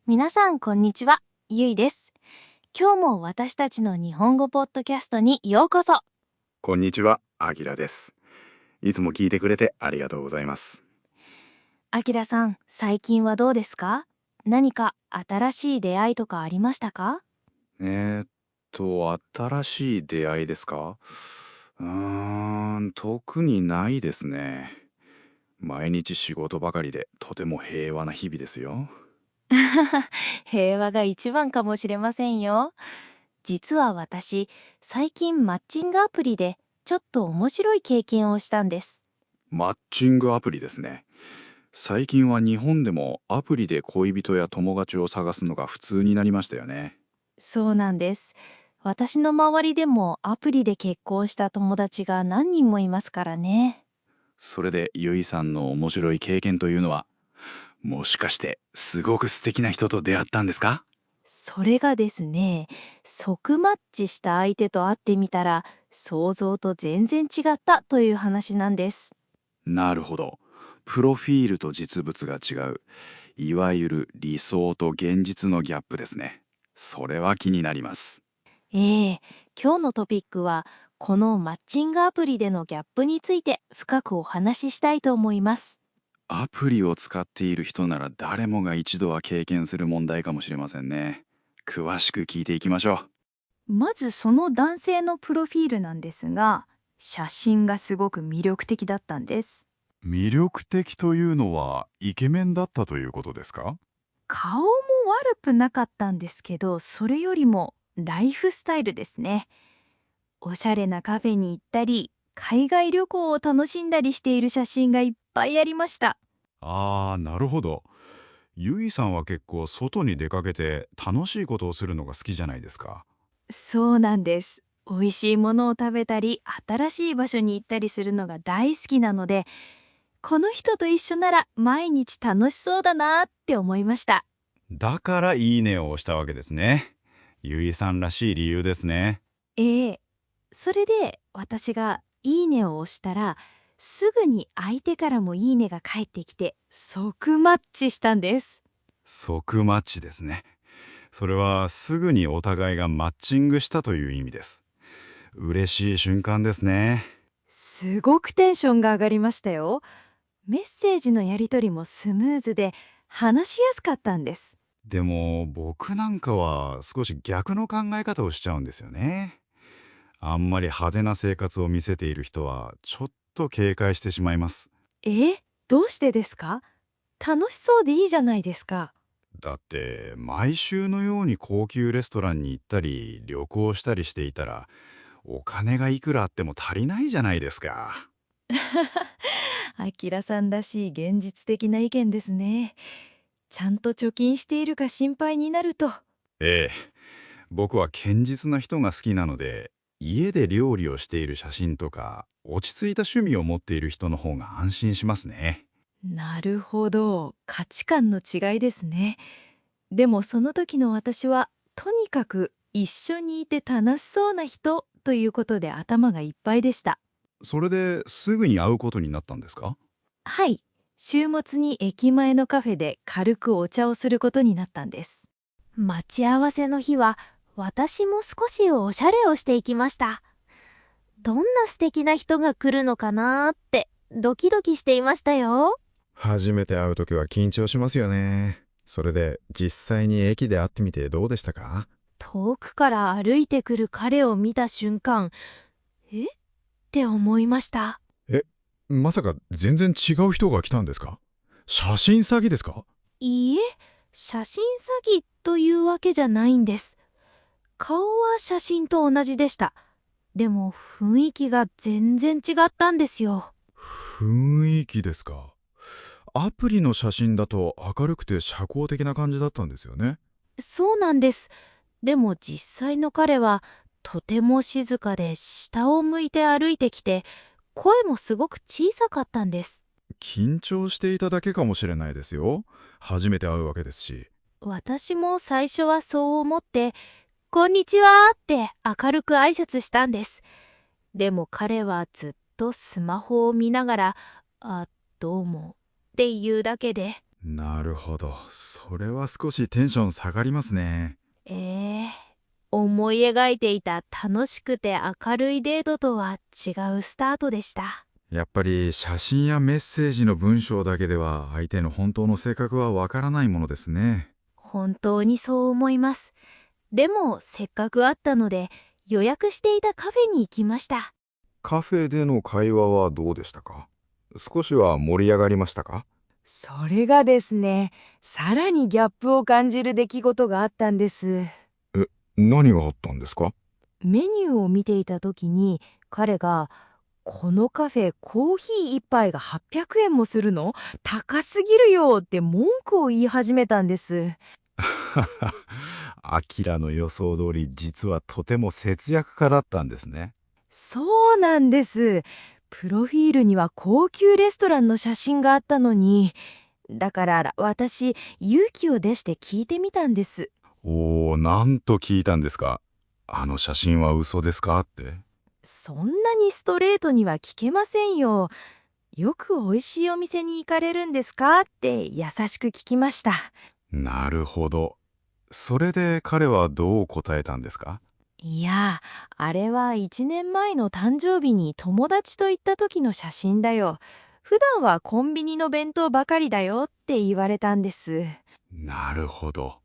皆さんこんにちは、ゆいです。今日も私たちの日本語ポッドキャストにようこそ。こんにちは、あきらです。いつも聞いてくれてありがとうございます。あきらさん、最近はどうですか？何か新しい出会いとかありましたか？新しい出会いですか？特にないですね。毎日仕事ばかりでとても平和な日々ですよ。平和が一番かもしれませんよ。実は私、最近マッチングアプリでちょっと面白い経験をしたんです。マッチングアプリですね。最近は日本でもアプリで恋人や友達を探すのが普通になりましたよね。そうなんです。私の周りでもアプリで結婚した友達が何人もいますからね。それでゆいさんの面白い経験というのは、もしかしてすごく素敵な人と出会ったんですか？それがですね、即マッチした相手と会ってみたら、想像と全然違ったという話なんです。なるほど。プロフィールと実物が違う。いわゆる理想と現実のギャップですね。それは気になります。ええ、今日のトピックは、このマッチングアプリでのギャップについて深くお話ししたいと思います。アプリを使っている人なら誰もが一度は経験する問題かもしれませんね。詳しく聞いていきましょう。まずその男性のプロフィールなんですが、写真がすごく魅力的だったんです。魅力的というのはイケメンだったということですか？顔も悪くなかったんですけど、それよりもライフスタイルですね。おしゃれなカフェに行ったり、海外旅行を楽しんだりしている写真がいっぱいありました。なるほど。ゆいさんは結構外に出かけて楽しいことをするのが好きじゃないですか。そうなんです。美味しいものを食べたり、新しい場所に行ったりするのが大好きなので、この人と一緒なら毎日楽しそうだなって思いました。だからいいねを押したわけですね。ゆいさんらしい理由ですね。ええ。それで私がいいねを押したら、すぐに相手からもいいねが返ってきて、即マッチしたんです。即マッチですね。それはすぐにお互いがマッチングしたという意味です。嬉しい瞬間ですね。すごくテンションが上がりましたよ。メッセージのやり取りもスムーズで、話しやすかったんです。でも僕なんかは少し逆の考え方をしちゃうんですよね。あんまり派手な生活を見せている人はちょっと警戒してしまいます。どうしてですか？楽しそうでいいじゃないですか。だって毎週のように高級レストランに行ったり旅行したりしていたらお金がいくらあっても足りないじゃないですか。あきらさんらしい現実的な意見ですね。ちゃんと貯金しているか心配になると。ええ、僕は堅実な人が好きなので家で料理をしている写真とか落ち着いた趣味を持っている人の方が安心しますね。なるほど、価値観の違いですね。でもその時の私は、とにかく一緒にいて楽しそうな人ということで頭がいっぱいでした。それですぐに会うことになったんですか？はい、週末に駅前のカフェで軽くお茶をすることになったんです。待ち合わせの日は、私も少しおしゃれをしていきました。どんな素敵な人が来るのかなーってドキドキしていましたよ。初めて会うときは緊張しますよね。それで実際に駅で会ってみてどうでしたか？遠くから歩いてくる彼を見た瞬間、って思いました。まさか全然違う人が来たんですか？写真詐欺ですか？いいえ、写真詐欺というわけじゃないんです。顔は写真と同じでした。でも雰囲気が全然違ったんですよ。雰囲気ですか。アプリの写真だと明るくて社交的な感じだったんですよね。そうなんです。でも実際の彼はとても静かで下を向いて歩いてきて、声もすごく小さかったんです。緊張していただけかもしれないですよ。初めて会うわけですし。私も最初はそう思って、こんにちはって明るく挨拶したんです。でも彼はずっとスマホを見ながら、どうもっていうだけで。なるほど。それは少しテンション下がりますね。思い描いていた楽しくて明るいデートとは違うスタートでした。やっぱり写真やメッセージの文章だけでは相手の本当の性格はわからないものですね。本当にそう思います。でもせっかく会ったので予約していたカフェに行きました。カフェでの会話はどうでしたか？少しは盛り上がりましたか？それがですね、さらにギャップを感じる出来事があったんです。何があったんですか？メニューを見ていた時に彼がこのカフェコーヒー一杯が800円もするの？高すぎるよって文句を言い始めたんです。アキラの予想通り実はとても節約家だったんですね。そうなんです。プロフィールには高級レストランの写真があったのに、だから私勇気を出して聞いてみたんです。なんと聞いたんですか？あの写真は嘘ですかって。そんなにストレートには聞けませんよ。よく美味しいお店に行かれるんですかって優しく聞きました。なるほど。それで彼はどう答えたんですか？いや、あれは1年前の誕生日に友達と行った時の写真だよ。普段はコンビニの弁当ばかりだよって言われたんです。なるほど。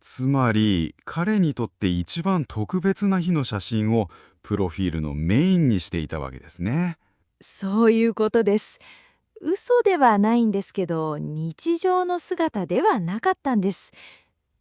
つまり彼にとって一番特別な日の写真をプロフィールのメインにしていたわけですね。そういうことです。嘘ではないんですけど、日常の姿ではなかったんです。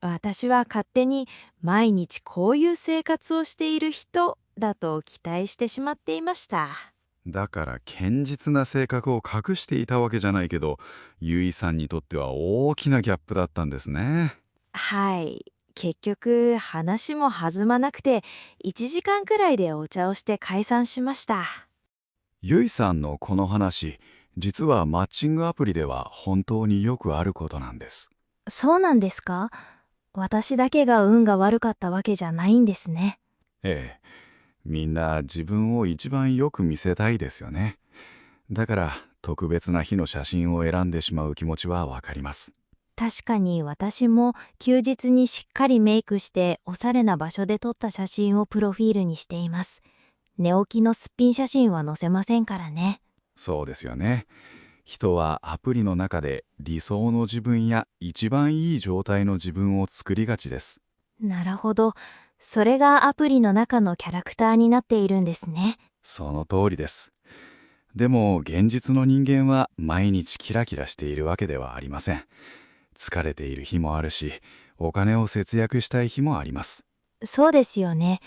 私は勝手に毎日こういう生活をしている人だと期待してしまっていました。だから堅実な性格を隠していたわけじゃないけど、ゆいさんにとっては大きなギャップだったんですね。はい。結局話も弾まなくて1時間くらいでお茶をして解散しました。ゆいさんのこの話、実はマッチングアプリでは本当によくあることなんです。そうなんですか？私だけが運が悪かったわけじゃないんですね。ええ、みんな自分を一番よく見せたいですよね。だから特別な日の写真を選んでしまう気持ちはわかります。確かに私も休日にしっかりメイクしておしゃれな場所で撮った写真をプロフィールにしています。寝起きのすっぴん写真は載せませんからね。そうですよね。人はアプリの中で理想の自分や一番いい状態の自分を作りがちです。なるほど。それがアプリの中のキャラクターになっているんですね。その通りです。でも現実の人間は毎日キラキラしているわけではありません。疲れている日もあるし、お金を節約したい日もあります。そうですよね。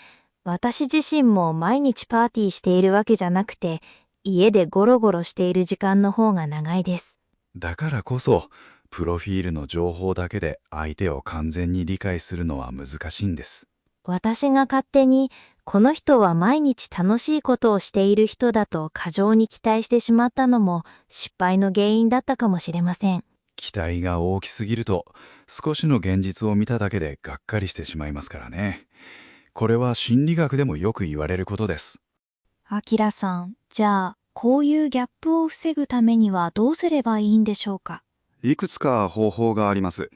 私自身も毎日パーティーしているわけじゃなくて、家でゴロゴロしている時間の方が長いです。だからこそ、プロフィールの情報だけで相手を完全に理解するのは難しいんです。私が勝手に、この人は毎日楽しいことをしている人だと過剰に期待してしまったのも失敗の原因だったかもしれません。期待が大きすぎると、少しの現実を見ただけでがっかりしてしまいますからね。これは心理学でもよく言われることです。あきらさん、じゃあ、こういうギャップを防ぐためにはどうすればいいんでしょうか？いくつか方法があります。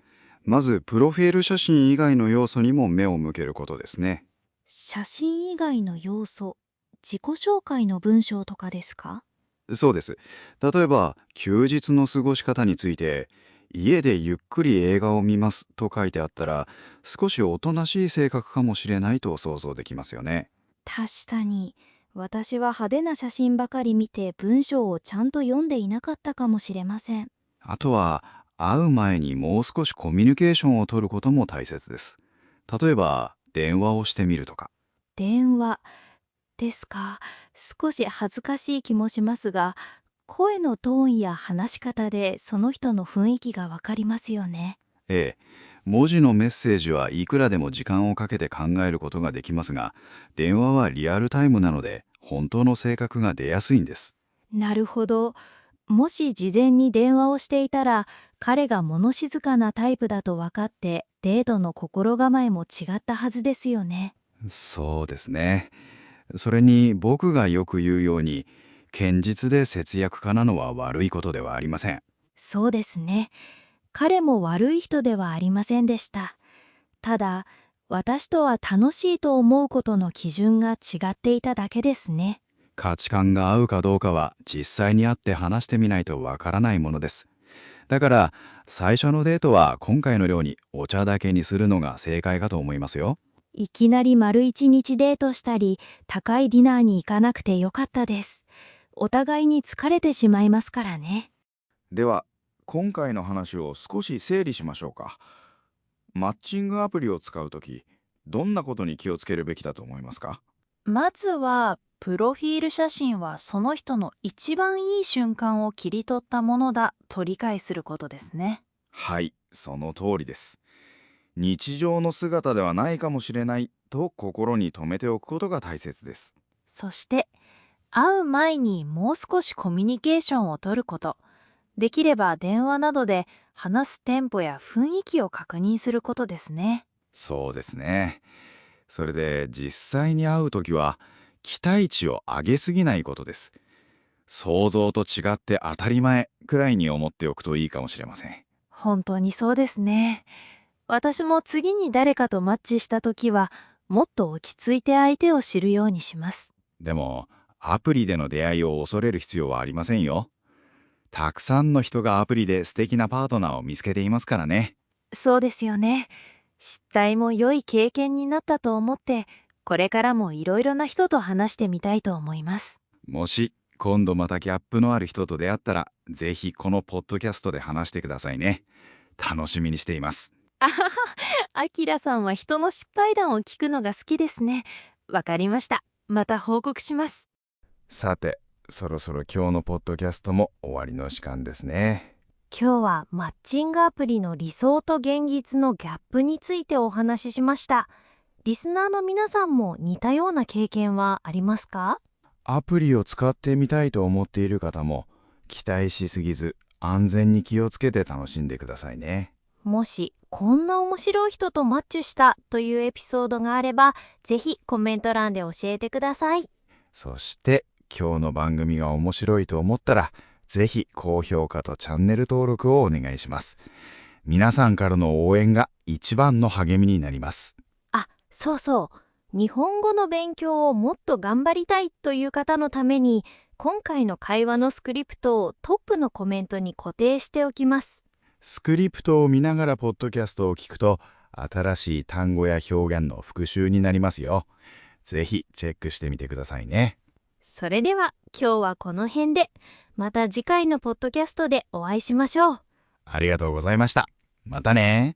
まず、プロフィール写真以外の要素にも目を向けることですね。写真以外の要素、自己紹介の文章とかですか？そうです。例えば、休日の過ごし方について、家でゆっくり映画を見ますと書いてあったら、少しおとなしい性格かもしれないと想像できますよね。確かに、私は派手な写真ばかり見て文章をちゃんと読んでいなかったかもしれません。あとは、会う前にもう少しコミュニケーションを取ることも大切です。例えば、電話をしてみるとか。電話ですか。少し恥ずかしい気もしますが、声のトーンや話し方でその人の雰囲気がわかりますよね。ええ、文字のメッセージはいくらでも時間をかけて考えることができますが、電話はリアルタイムなので本当の性格が出やすいんです。なるほど。もし事前に電話をしていたら、彼が物静かなタイプだと分かって、デートの心構えも違ったはずですよね。そうですね。それに僕がよく言うように、堅実で節約家なのは悪いことではありません。そうですね。彼も悪い人ではありませんでした。ただ、私とは楽しいと思うことの基準が違っていただけですね。価値観が合うかどうかは実際に会って話してみないとわからないものです。だから最初のデートは今回のようにお茶だけにするのが正解かと思いますよ。いきなり丸一日デートしたり、高いディナーに行かなくてよかったです。お互いに疲れてしまいますからね。では、今回の話を少し整理しましょうか。マッチングアプリを使うとき、どんなことに気をつけるべきだと思いますか？まずは、プロフィール写真はその人の一番いい瞬間を切り取ったものだと理解することですね。はい、その通りです。日常の姿ではないかもしれないと心に留めておくことが大切です。そして、会う前にもう少しコミュニケーションをとること。できれば電話などで話すテンポや雰囲気を確認することですね。そうですね。それで実際に会うときは期待値を上げすぎないことです。想像と違って当たり前くらいに思っておくといいかもしれません。本当にそうですね。私も次に誰かとマッチしたときは、もっと落ち着いて相手を知るようにします。でもアプリでの出会いを恐れる必要はありませんよ。たくさんの人がアプリで素敵なパートナーを見つけていますからね。そうですよね。失態も良い経験になったと思って、これからもいろいろな人と話してみたいと思います。もし今度またギャップのある人と出会ったら、ぜひこのポッドキャストで話してくださいね。楽しみにしています。あはは、あきらさんは人の失敗談を聞くのが好きですね。わかりました。また報告します。さて、そろそろ今日のポッドキャストも終わりの時間ですね。今日はマッチングアプリの理想と現実のギャップについてお話ししました。リスナーの皆さんも似たような経験はありますか？アプリを使ってみたいと思っている方も、期待しすぎず安全に気をつけて楽しんでくださいね。もしこんな面白い人とマッチしたというエピソードがあれば、ぜひコメント欄で教えてください。そして今日の番組が面白いと思ったら、ぜひ高評価とチャンネル登録をお願いします。皆さんからの応援が一番の励みになります。あ、そうそう。日本語の勉強をもっと頑張りたいという方のために、今回の会話のスクリプトをトップのコメントに固定しておきます。スクリプトを見ながらポッドキャストを聞くと、新しい単語や表現の復習になりますよ。ぜひチェックしてみてくださいね。それでは今日はこの辺で、また次回のポッドキャストでお会いしましょう。ありがとうございました。またね。